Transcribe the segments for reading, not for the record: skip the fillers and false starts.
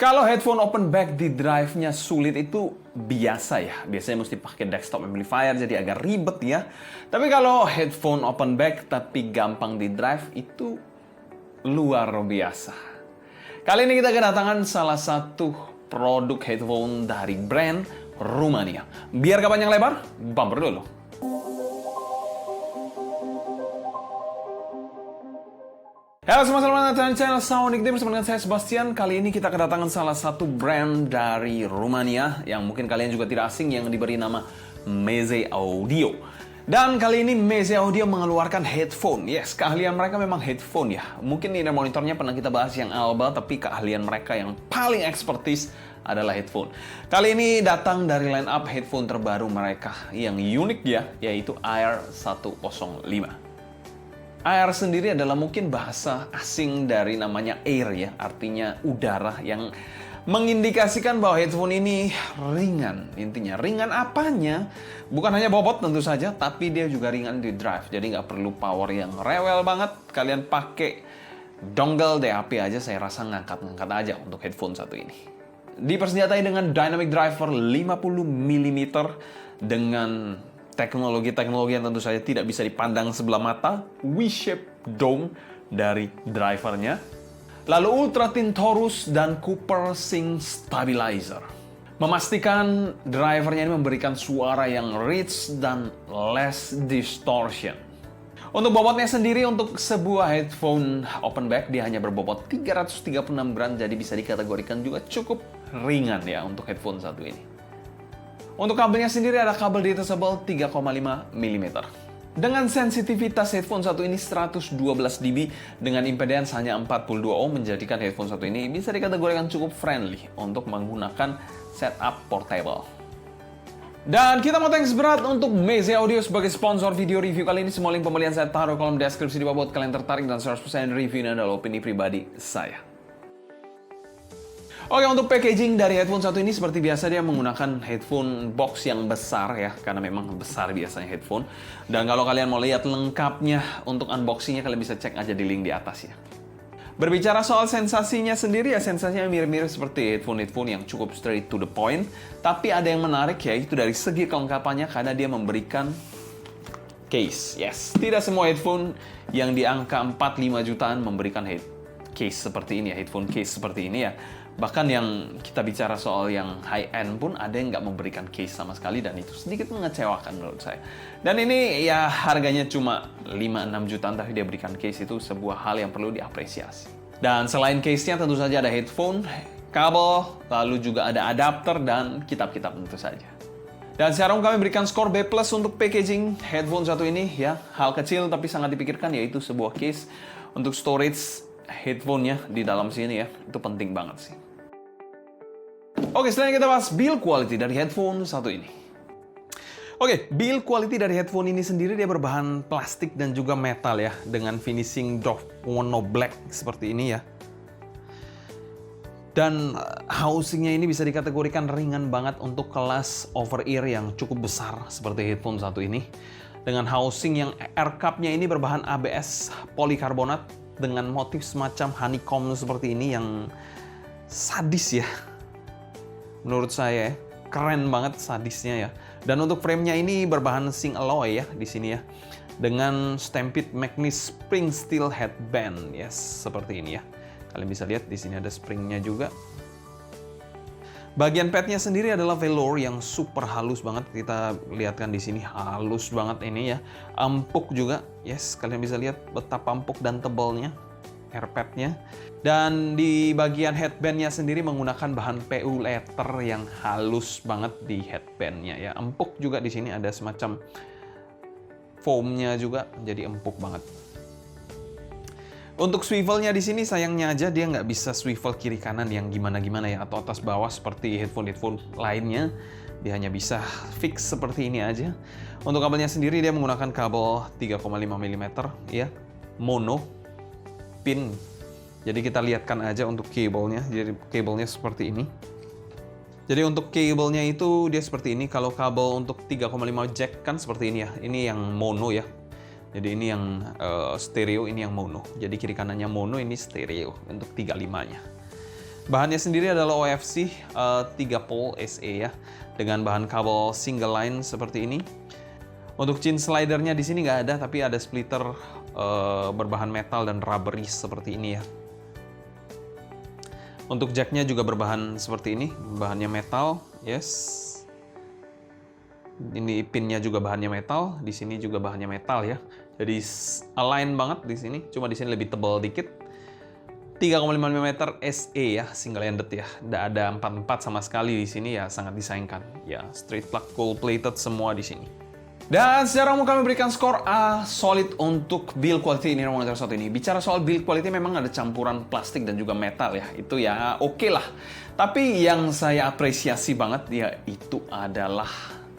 Kalau headphone open back di drive-nya sulit itu biasa ya. Biasanya mesti pakai desktop amplifier jadi agak ribet ya. Tapi kalau headphone open back tapi gampang di drive itu luar biasa. Kali ini kita kedatangan salah satu produk headphone dari brand Rumania. Biar gak panjang lebar, bumper dulu. Halo semua, selamat datang di channel Sonic Team bersama dengan saya Sebastian. Kali ini kita kedatangan salah satu brand dari Rumania yang mungkin kalian juga tidak asing, yang diberi nama Meze Audio. Dan kali ini Meze Audio mengeluarkan headphone. Yes, keahlian mereka memang headphone ya. Mungkin ini monitornya pernah kita bahas yang Alba, tapi keahlian mereka yang paling ekspertis adalah headphone. Kali ini datang dari line up headphone terbaru mereka yang unik ya, yaitu Air 105. Air sendiri adalah mungkin bahasa asing dari namanya air ya, artinya udara, yang mengindikasikan bahwa headphone ini ringan. Intinya ringan apanya? Bukan hanya bobot tentu saja, tapi dia juga ringan di drive. Jadi nggak perlu power yang rewel banget. Kalian pakai dongle DAP aja saya rasa ngangkat-ngangkat aja untuk headphone satu ini. Dipersenjatai dengan dynamic driver 50 mm dengan teknologi-teknologi yang tentu saja tidak bisa dipandang sebelah mata, V-shape dome dari drivernya, lalu Ultra Thin Torus dan Cooper Sync Stabilizer. Memastikan drivernya ini memberikan suara yang rich dan less distortion. Untuk bobotnya sendiri, untuk sebuah headphone open back, dia hanya berbobot 336 gram, jadi bisa dikategorikan juga cukup ringan ya untuk headphone satu ini. Untuk kabelnya sendiri ada kabel detachable 3,5 mm. Dengan sensitivitas headphone satu ini 112 dB dengan impedance hanya 42 ohm, menjadikan headphone satu ini bisa dikategorikan cukup friendly untuk menggunakan setup portable. Dan kita mau thanks berat untuk Meze Audio sebagai sponsor video review kali ini. Semua link pembelian saya taruh kolom deskripsi di bawah buat kalian tertarik, dan 100% review ini adalah opini pribadi saya. Oke, untuk packaging dari headphone satu ini seperti biasa dia menggunakan headphone box yang besar ya, karena memang besar biasanya headphone. Dan kalau kalian mau lihat lengkapnya untuk unboxingnya, kalian bisa cek aja di link di atas ya. Berbicara soal sensasinya sendiri ya, sensasinya mirip-mirip seperti headphone-headphone yang cukup straight to the point. Tapi ada yang menarik ya, itu dari segi kelengkapannya karena dia memberikan case. Yes, tidak semua headphone yang di angka 4-5 jutaan memberikan case seperti ini ya, headphone case seperti ini ya. Bahkan yang kita bicara soal yang high-end pun ada yang nggak memberikan case sama sekali, dan itu sedikit mengecewakan menurut saya. Dan ini ya harganya cuma 5-6 jutaan, tapi dia berikan case, itu sebuah hal yang perlu diapresiasi. Dan selain case-nya tentu saja ada headphone, kabel, lalu juga ada adapter dan kitab-kitab tentu saja. Dan sekarang kami berikan skor B+ untuk packaging headphone satu ini ya. Hal kecil tapi sangat dipikirkan, yaitu sebuah case untuk storage headphone-nya di dalam sini ya. Itu penting banget sih. Oke, selanjutnya kita bahas build quality dari headphone satu ini. Oke, build quality dari headphone ini sendiri dia berbahan plastik dan juga metal ya, dengan finishing doff mono black seperti ini ya. Dan housingnya ini bisa dikategorikan ringan banget untuk kelas over ear yang cukup besar seperti headphone satu ini. Dengan housing yang air cup-nya ini berbahan ABS polikarbonat dengan motif semacam honeycomb seperti ini yang sadis ya. Menurut saya keren banget sadisnya ya. Dan untuk frame-nya ini berbahan zinc alloy ya di sini ya. Dengan Stampede Magnus Spring Steel Headband. Yes, seperti ini ya. Kalian bisa lihat di sini ada spring-nya juga. Bagian pad-nya sendiri adalah velour yang super halus banget. Kita lihatkan di sini halus banget ini ya. Empuk juga. Yes, kalian bisa lihat betapa empuk dan tebalnya air pad-nya. Dan di bagian headband-nya sendiri menggunakan bahan PU leather yang halus banget di headband-nya ya. Empuk juga di sini, ada semacam foam-nya juga, jadi empuk banget. Untuk swivel-nya di sini sayangnya aja dia nggak bisa swivel kiri kanan yang gimana-gimana ya, atau atas bawah seperti headphone-headphone lainnya. Dia hanya bisa fix seperti ini aja. Untuk kabelnya sendiri dia menggunakan kabel 3,5 mm ya, mono pin. Jadi kita lihatkan aja untuk kabelnya. Jadi kabelnya seperti ini. Jadi untuk kabelnya itu dia seperti ini. Kalau kabel untuk 3,5 jack kan seperti ini ya. Ini yang mono ya. Jadi ini yang stereo, ini yang mono. Jadi kiri kanannya mono, ini stereo untuk 35-nya. Bahannya sendiri adalah OFC 3 pole SE ya, dengan bahan kabel single line seperti ini. Untuk chin slidernya di sini nggak ada, tapi ada splitter berbahan metal dan rubberis seperti ini ya. Untuk jacknya juga berbahan seperti ini, bahannya metal, yes. Ini pinnya juga bahannya metal, di sini juga bahannya metal ya. Jadi align banget di sini, cuma di sini lebih tebal dikit. 3,5 mm SE ya, single ended ya. Tidak ada 44 sama sekali di sini ya, sangat disayangkan. Ya, straight plug gold plated semua di sini. Dan secara umum kami berikan skor A solid untuk build quality ini Romaneer satu ini. Bicara soal build quality memang ada campuran plastik dan juga metal ya. Itu ya oke lah. Tapi yang saya apresiasi banget ya itu adalah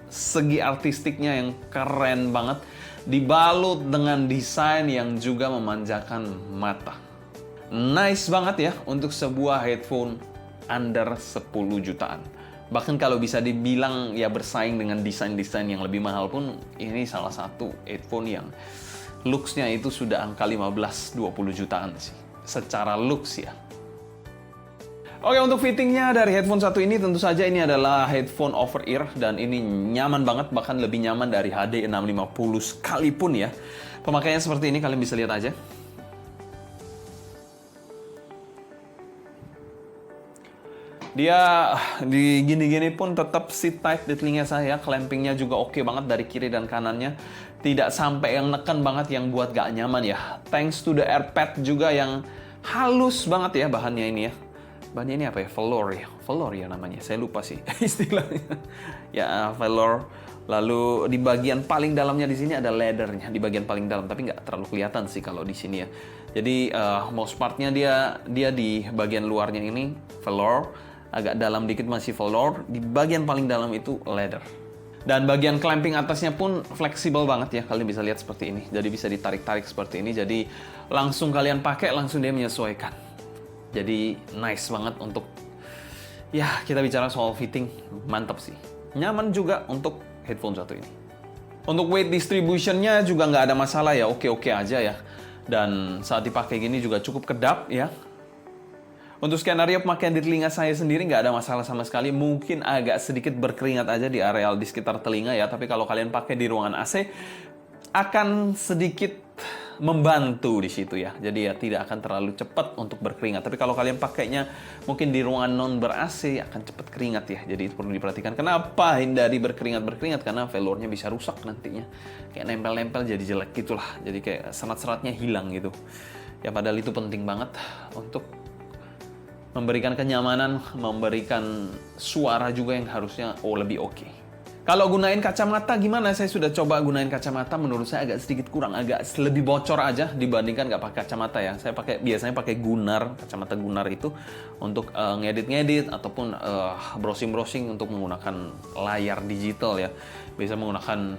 segi artistiknya yang keren banget, dibalut dengan desain yang juga memanjakan mata. Nice banget ya untuk sebuah headphone under 10 jutaan. Bahkan kalau bisa dibilang ya bersaing dengan desain-desain yang lebih mahal pun, ini salah satu headphone yang looks-nya itu sudah angka 15-20 jutaan sih. Secara looks ya. Oke, untuk fittingnya dari headphone satu ini tentu saja ini adalah headphone over ear dan ini nyaman banget, bahkan lebih nyaman dari HD 650 sekalipun ya. Pemakaiannya seperti ini, kalian bisa lihat aja. Dia di gini-gini pun tetap sit tight di telinga saya, clampingnya juga oke banget dari kiri dan kanannya. Tidak sampai yang neken banget yang buat gak nyaman ya. Thanks to the AirPad juga yang halus banget ya bahannya ini ya. Bahannya ini apa ya? Velour ya namanya. Saya lupa sih istilahnya. Ya, velour. Lalu di bagian paling dalamnya di sini ada leathernya di bagian paling dalam, tapi nggak terlalu kelihatan sih kalau di sini ya. Jadi most partnya dia di bagian luarnya ini velour, agak dalam dikit masih velour, di bagian paling dalam itu leather. Dan bagian clamping atasnya pun fleksibel banget ya, kalian bisa lihat seperti ini. Jadi bisa ditarik-tarik seperti ini, jadi langsung kalian pakai, langsung dia menyesuaikan. Jadi nice banget untuk, ya kita bicara soal fitting, mantap sih. Nyaman juga untuk headphone satu ini. Untuk weight distribution-nya juga nggak ada masalah ya, oke-oke aja ya. Dan saat dipakai gini juga cukup kedap ya. Untuk skenario pemakaian di telinga saya sendiri nggak ada masalah sama sekali. Mungkin agak sedikit berkeringat aja di areal di sekitar telinga ya. Tapi kalau kalian pakai di ruangan AC, akan sedikit membantu di situ ya. Jadi ya tidak akan terlalu cepat untuk berkeringat. Tapi kalau kalian pakainya mungkin di ruangan non ber-AC akan cepat keringat ya. Jadi itu perlu diperhatikan. Kenapa hindari berkeringat-berkeringat? Karena velournya bisa rusak nantinya. Kayak nempel-nempel jadi jelek gitulah. Jadi kayak serat-seratnya hilang gitu. Ya padahal itu penting banget untuk memberikan kenyamanan, memberikan suara juga yang harusnya lebih oke. Kalau gunain kacamata gimana? Saya sudah coba gunain kacamata, menurut saya agak sedikit kurang, agak lebih bocor aja dibandingkan nggak pakai kacamata ya. Saya biasanya pakai Gunnar, kacamata Gunnar itu untuk ngedit-ngedit ataupun browsing-browsing untuk menggunakan layar digital ya. Bisa menggunakan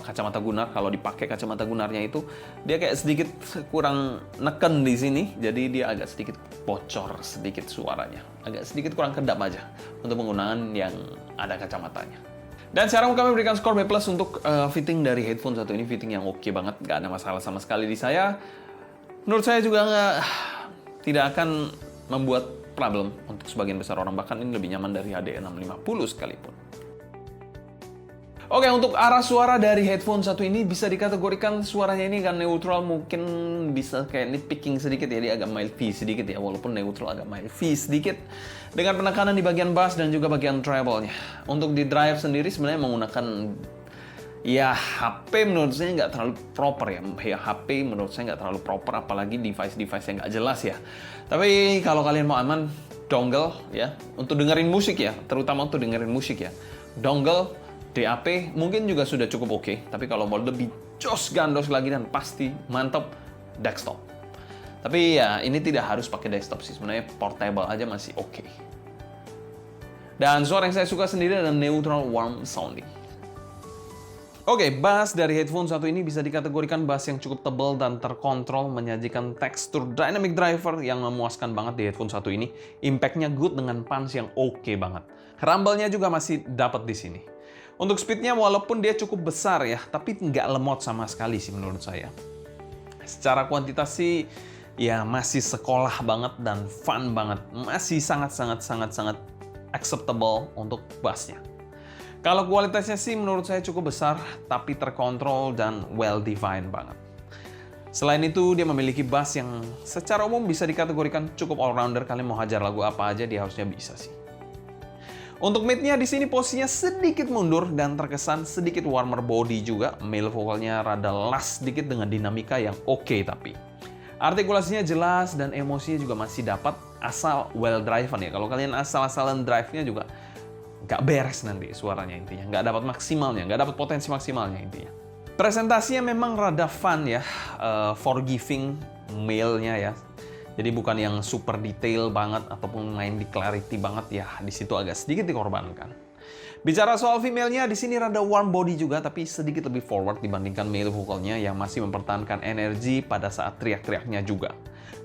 kacamata Gunnar. Kalau dipakai kacamata Gunnarnya itu dia kayak sedikit kurang neken di sini, jadi dia agak sedikit bocor sedikit suaranya, agak sedikit kurang kedap aja untuk penggunaan yang ada kacamatanya. Dan sekarang kami berikan skor B+ untuk fitting dari headphone satu ini, fitting yang oke banget, nggak ada masalah sama sekali di saya. Menurut saya juga tidak akan membuat problem untuk sebagian besar orang, bahkan ini lebih nyaman dari HD 650 sekalipun. Oke, untuk arah suara dari headphone satu ini bisa dikategorikan suaranya ini kan neutral, mungkin bisa kayak nitpicking sedikit ya, dia agak mild V sedikit ya, walaupun neutral agak mild V sedikit. Dengan penekanan di bagian bass dan juga bagian treble-nya. Untuk di drive sendiri sebenarnya menggunakan ya HP menurut saya nggak terlalu proper ya. HP menurut saya nggak terlalu proper, apalagi device-device yang nggak jelas ya. Tapi kalau kalian mau aman, dongle ya, untuk dengerin musik ya, terutama untuk dengerin musik ya. Dongle DAP mungkin juga sudah cukup oke, tapi kalau mau lebih jos gandos lagi dan pasti mantap, desktop. Tapi ya ini tidak harus pakai desktop sih, sebenarnya portable aja masih oke. Dan suara yang saya suka sendiri adalah neutral warm sounding. Oke, bass dari headphone satu ini bisa dikategorikan bass yang cukup tebal dan terkontrol, menyajikan tekstur dynamic driver yang memuaskan banget di headphone satu ini. Impact-nya good dengan punch yang oke banget. Rumble-nya juga masih dapat di sini. Untuk speed-nya walaupun dia cukup besar ya, tapi nggak lemot sama sekali sih menurut saya. Secara kuantitas sih ya masih sekolah banget dan fun banget. Masih sangat acceptable untuk bassnya. Kalau kualitasnya sih menurut saya cukup besar, tapi terkontrol dan well-defined banget. Selain itu, dia memiliki bass yang secara umum bisa dikategorikan cukup all-rounder. Kalian mau hajar lagu apa aja, dia harusnya bisa sih. Untuk mid-nya di sini posisinya sedikit mundur dan terkesan sedikit warmer body juga. Male vokalnya rada las sedikit dengan dinamika yang oke tapi. Artikulasinya jelas dan emosinya juga masih dapat asal well-driven ya. Kalau kalian asal-asalan drive-nya juga nggak beres nanti suaranya intinya. Nggak dapat maksimalnya, nggak dapat potensi maksimalnya intinya. Presentasinya memang rada fun ya, forgiving male-nya ya. Jadi bukan yang super detail banget ataupun main di clarity banget ya. Di situ agak sedikit dikorbankan. Bicara soal female-nya, di sini rada warm body juga, tapi sedikit lebih forward dibandingkan male vokalnya yang masih mempertahankan energi pada saat teriak-teriaknya juga.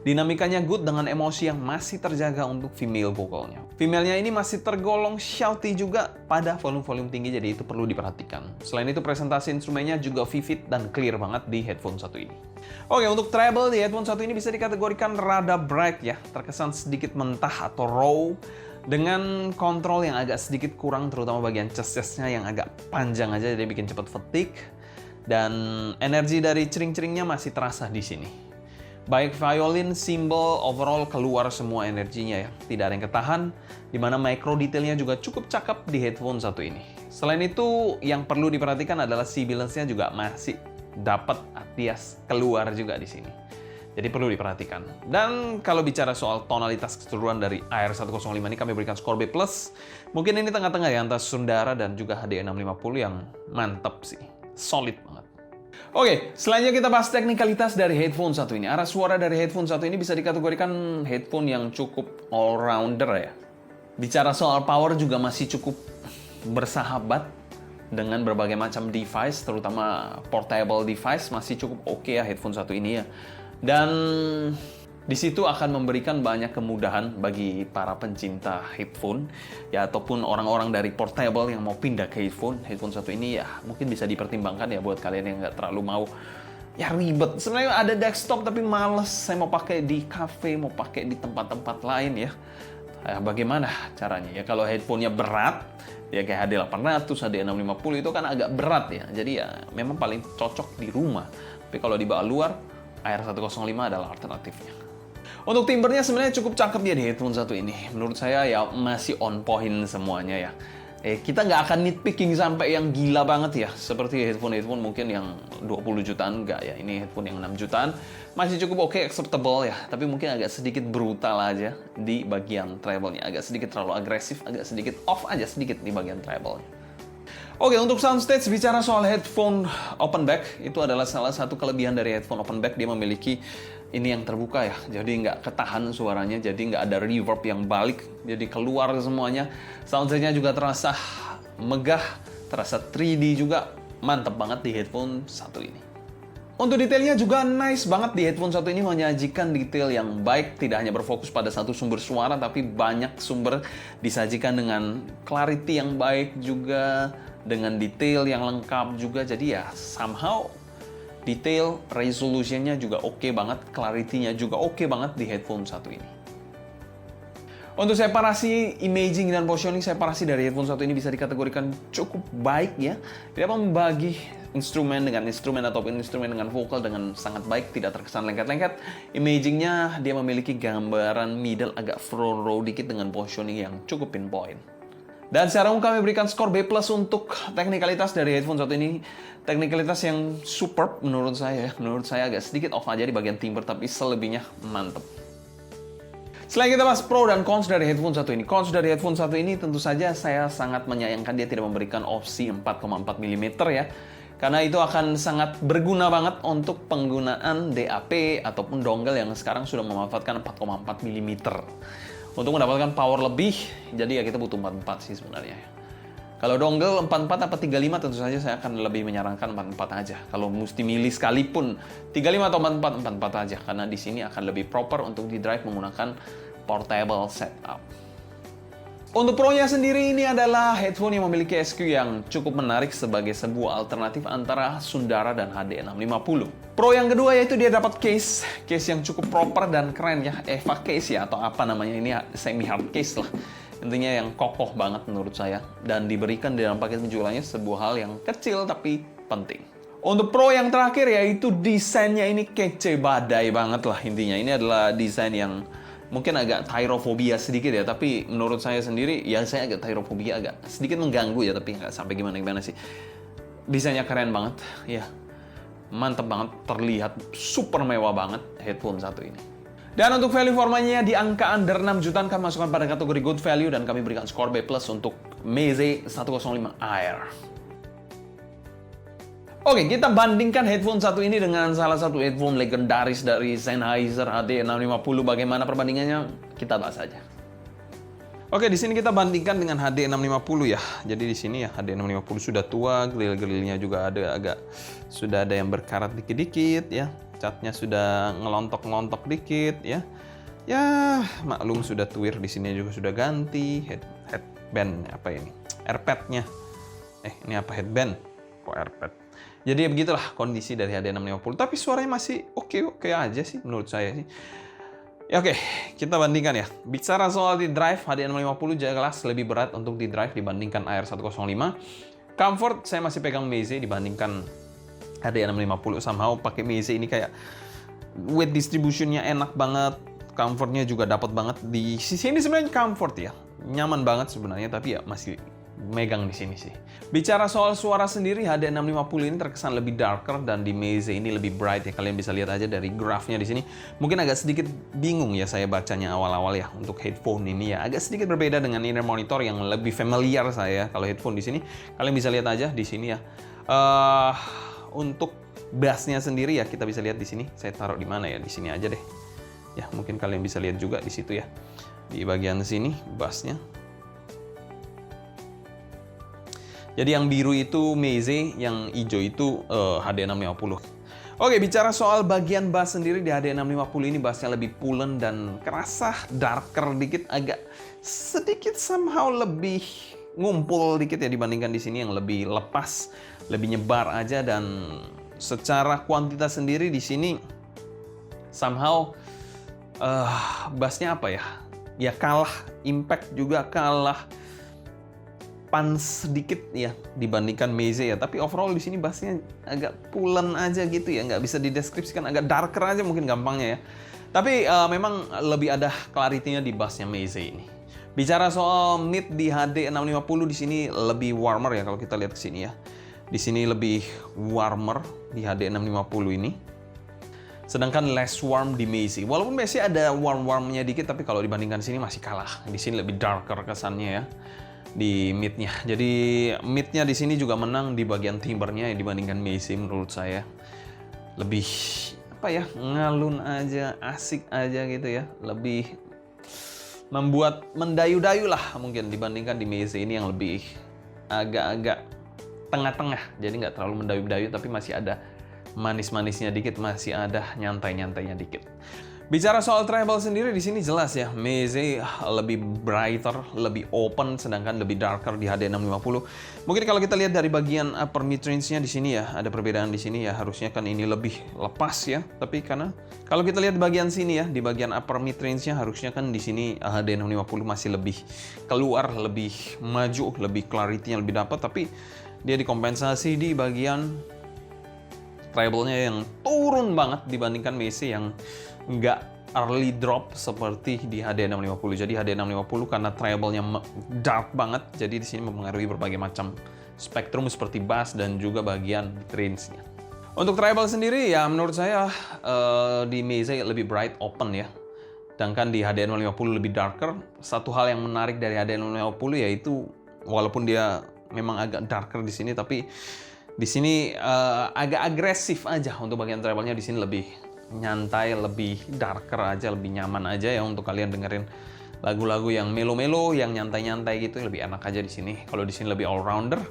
Dinamikanya good dengan emosi yang masih terjaga untuk female vokalnya. Female-nya ini masih tergolong shouty juga pada volume-volume tinggi, jadi itu perlu diperhatikan. Selain itu, presentasi instrumennya juga vivid dan clear banget di headphone satu ini. Oke, untuk treble di headphone satu ini bisa dikategorikan rada bright ya, terkesan sedikit mentah atau raw, dengan kontrol yang agak sedikit kurang, terutama bagian chest-nya yang agak panjang aja, jadi bikin cepat fatigue. Dan energi dari cering-ceringnya masih terasa di sini. Baik violin, cymbal, overall keluar semua energinya ya. Tidak ada yang ketahan, dimana micro detailnya juga cukup cakep di headphone satu ini. Selain itu, yang perlu diperhatikan adalah sibilance-nya juga masih dapat alias keluar juga di sini. Jadi perlu diperhatikan. Dan kalau bicara soal tonalitas keseluruhan dari AR105 ini kami berikan skor B+. Mungkin ini tengah-tengah ya antara Sundara dan juga HD650 yang mantap sih. Solid banget. Oke, selanjutnya kita bahas teknikalitas dari headphone satu ini. Arah suara dari headphone satu ini bisa dikategorikan headphone yang cukup all-rounder ya. Bicara soal power juga masih cukup bersahabat dengan berbagai macam device, terutama portable device masih cukup oke ya headphone satu ini ya. Dan di situ akan memberikan banyak kemudahan bagi para pencinta headphone ya, ataupun orang-orang dari portable yang mau pindah ke headphone satu ini ya mungkin bisa dipertimbangkan ya buat kalian yang nggak terlalu mau ya ribet. Sebenarnya ada desktop tapi males, saya mau pakai di cafe, mau pakai di tempat-tempat lain ya. Bagaimana caranya ya? Kalau headphone-nya berat ya kayak HD800, HD650 itu kan agak berat ya. Jadi ya memang paling cocok di rumah. Tapi kalau dibawa luar, AR105 adalah alternatifnya. Untuk timbernya sebenarnya cukup cakep ya di headphone satu ini. Menurut saya ya masih on point semuanya ya. Kita nggak akan nitpicking sampai yang gila banget ya. Seperti headphone mungkin yang 20 jutaan, nggak ya. Ini headphone yang 6 jutaan. Masih cukup oke, acceptable ya. Tapi mungkin agak sedikit brutal aja di bagian treble-nya. Agak sedikit terlalu agresif, agak sedikit off aja sedikit di bagian treble-nya. Oke, untuk soundstage, bicara soal headphone open back, itu adalah salah satu kelebihan dari headphone open back. Dia memiliki ini yang terbuka ya, jadi nggak ketahan suaranya, jadi nggak ada reverb yang balik, jadi keluar semuanya. Soundstage-nya juga terasa megah, terasa 3D juga, mantep banget di headphone satu ini. Untuk detailnya juga nice banget di headphone satu ini, menyajikan detail yang baik, tidak hanya berfokus pada satu sumber suara, tapi banyak sumber disajikan dengan clarity yang baik juga, dengan detail yang lengkap juga. Jadi ya somehow detail, resolutionnya juga oke banget, clarity-nya juga oke banget di headphone satu ini. Untuk separasi imaging dan positioning, separasi dari headphone satu ini bisa dikategorikan cukup baik ya. Dia membagi instrumen dengan instrumen ataupun instrumen dengan vokal dengan sangat baik, tidak terkesan lengket-lengket. Imagingnya dia memiliki gambaran middle agak front row dikit dengan positioning yang cukup pinpoint. Dan secara umum kami berikan skor B+ untuk teknikalitas dari headphone satu ini. Teknikalitas yang superb menurut saya. Menurut saya agak sedikit off aja di bagian timbre, tapi selebihnya mantep. Selain kita bahas pro dan cons dari headphone satu ini. Cons dari headphone satu ini tentu saja saya sangat menyayangkan dia tidak memberikan opsi 4,4 mm ya. Karena itu akan sangat berguna banget untuk penggunaan DAP ataupun dongle yang sekarang sudah memanfaatkan 4,4 mm. Untuk mendapatkan power lebih, jadi ya kita butuh 44 sih sebenarnya. Kalau dongle 44 apa 35 tentu saja saya akan lebih menyarankan 44 aja. Kalau mesti milih sekalipun 35 atau 44, 44 aja. Karena di sini akan lebih proper untuk di drive menggunakan portable setup. Untuk Pro-nya sendiri ini adalah headphone yang memiliki ESQ yang cukup menarik sebagai sebuah alternatif antara Sundara dan HD650. Pro yang kedua yaitu dia dapat case yang cukup proper dan keren ya, EVA case ya atau apa namanya, ini semi hard case lah. Intinya yang kokoh banget menurut saya dan diberikan dalam paket penjualannya sebuah hal yang kecil tapi penting. Untuk Pro yang terakhir yaitu desainnya ini kece badai banget lah intinya. Ini adalah desain yang mungkin agak tyrofobia sedikit ya, tapi menurut saya sendiri, ya saya agak tyrofobia, agak sedikit mengganggu ya, tapi nggak sampai gimana-gimana sih. Desainnya keren banget, ya. Mantep banget, terlihat super mewah banget headphone satu ini. Dan untuk value for money-nya di angka under 6 jutaan, kami masukkan pada kategori good value dan kami berikan skor B+ untuk Meze 105 Air. Oke, kita bandingkan headphone satu ini dengan salah satu headphone legendaris dari Sennheiser HD650. Bagaimana perbandingannya? Kita bahas aja. Oke, di sini kita bandingkan dengan HD650 ya. Jadi di sini ya HD650 sudah tua, grill-grillnya juga sudah ada yang berkarat dikit-dikit ya. Catnya sudah ngelontok-ngelontok dikit ya. Ya, maklum sudah tuir, di sini juga sudah ganti headband apa ini? AirPad-nya. Ini apa headband? Kok AirPad? Jadi begitulah kondisi dari HD650. Tapi suaranya masih oke aja sih menurut saya sih. Ya oke, kita bandingkan ya. Bicara soal di drive, HD650 jelas lebih berat untuk di drive dibandingkan AR105. Comfort, saya masih pegang Meze dibandingkan HD650. Somehow pakai Meze ini kayak weight distribution-nya enak banget. Comfort-nya juga dapat banget. Di sisi ini sebenarnya comfort ya. Nyaman banget sebenarnya, tapi ya masih megang di sini sih. Bicara soal suara sendiri, HD650 ini terkesan lebih darker dan di Meze ini lebih bright ya. Kalian bisa lihat aja dari grafnya di sini. Mungkin agak sedikit bingung ya saya bacanya awal-awal ya untuk headphone ini ya. Agak sedikit berbeda dengan inner monitor yang lebih familiar saya kalau headphone di sini. Kalian bisa lihat aja di sini ya. Untuk bassnya sendiri ya kita bisa lihat di sini. Saya taruh di mana ya? Di sini aja deh. Ya, mungkin kalian bisa lihat juga di situ ya. Di bagian sini bassnya. Jadi yang biru itu Meze, yang hijau itu HD650. Oke, bicara soal bagian bass sendiri di HD650 ini bassnya lebih pulen dan kerasa darker dikit, agak sedikit somehow lebih ngumpul dikit ya dibandingkan di sini yang lebih lepas, lebih nyebar aja, dan secara kuantitas sendiri di sini somehow bassnya apa ya? Ya kalah, impact juga kalah. Sedikit ya dibandingkan Meze ya, tapi overall di sini bassnya agak pulen aja gitu ya, nggak bisa dideskripsikan, agak darker aja mungkin gampangnya ya. Tapi memang lebih ada clarity-nya di bassnya Meze ini. Bicara soal mid di HD650 di sini lebih warmer ya kalau kita lihat ke sini ya. Di sini lebih warmer di HD650 ini. Sedangkan less warm di Meze. Walaupun Meze ada warm-warmnya dikit, tapi kalau dibandingkan sini masih kalah. Di sini lebih darker kesannya ya. Di midnya. Jadi midnya di sini juga menang di bagian timbernya ya, dibandingkan Meze menurut saya. Lebih apa ya, ngalun aja, asik aja gitu ya. Lebih membuat mendayu-dayu lah mungkin dibandingkan di Meze ini yang lebih agak-agak tengah-tengah. Jadi nggak terlalu mendayu-dayu tapi masih ada manis-manisnya dikit, masih ada nyantai-nyantainya dikit. Bicara soal treble sendiri di sini jelas ya, Meze lebih brighter, lebih open, sedangkan lebih darker di HD650. Mungkin kalau kita lihat dari bagian upper mid range-nya di sini ya, ada perbedaan di sini ya, harusnya kan ini lebih lepas ya. Tapi karena kalau kita lihat bagian sini ya, di bagian upper mid range-nya harusnya kan di sini HD650 masih lebih keluar, lebih maju, lebih clarity-nya lebih dapat, tapi dia dikompensasi di bagian treble-nya yang turun banget dibandingkan Meze yang nggak early drop seperti di HD650. Jadi HD650 karena treble-nya dark banget, jadi di sini mempengaruhi berbagai macam spektrum seperti bass dan juga bagian range-nya. Untuk treble sendiri ya menurut saya di Meze lebih bright, open ya. Sedangkan di HD650 lebih darker. Satu hal yang menarik dari HD650 yaitu walaupun dia memang agak darker di sini, tapi di sini agak agresif aja untuk bagian treble-nya. Di sini lebih nyantai, lebih darker aja, lebih nyaman aja ya untuk kalian dengerin lagu-lagu yang melo-melo, yang nyantai-nyantai gitu, lebih enak aja di sini. Kalau di sini lebih all-rounder.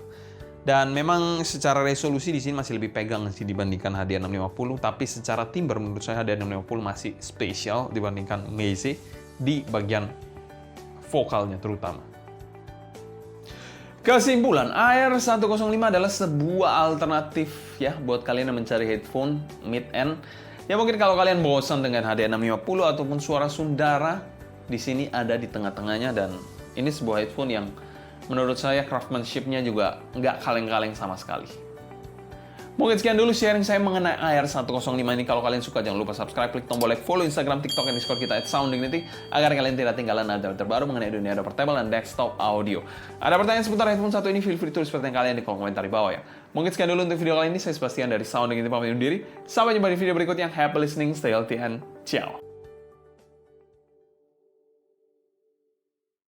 Dan memang secara resolusi di sini masih lebih pegang sih dibandingkan HD650, tapi secara timbre menurut saya HD650 masih spesial dibandingkan Meze di bagian vokalnya terutama. Kesimpulan, AR105 adalah sebuah alternatif ya buat kalian yang mencari headphone mid-end. Ya mungkin kalau kalian bosan dengan HD650 ataupun suara Sundara, di sini ada di tengah-tengahnya, dan ini sebuah headphone yang menurut saya craftsmanship-nya juga nggak kaleng-kaleng sama sekali. Mungkin sekian dulu sharing saya mengenai AR105 ini. Kalau kalian suka, jangan lupa subscribe, klik tombol like, follow Instagram, TikTok, dan Discord kita @sounddignity agar kalian tidak tinggalan update terbaru mengenai dunia portable dan desktop audio. Ada pertanyaan seputar headphone satu ini, feel free tulis pertanyaan kalian di kolom komentar di bawah ya. Mungkin sekian dulu untuk video kali ini. Saya Sebastian dari Sound Dignity pamit undur diri. Sampai jumpa di video berikutnya. Happy listening, stay healthy, and ciao.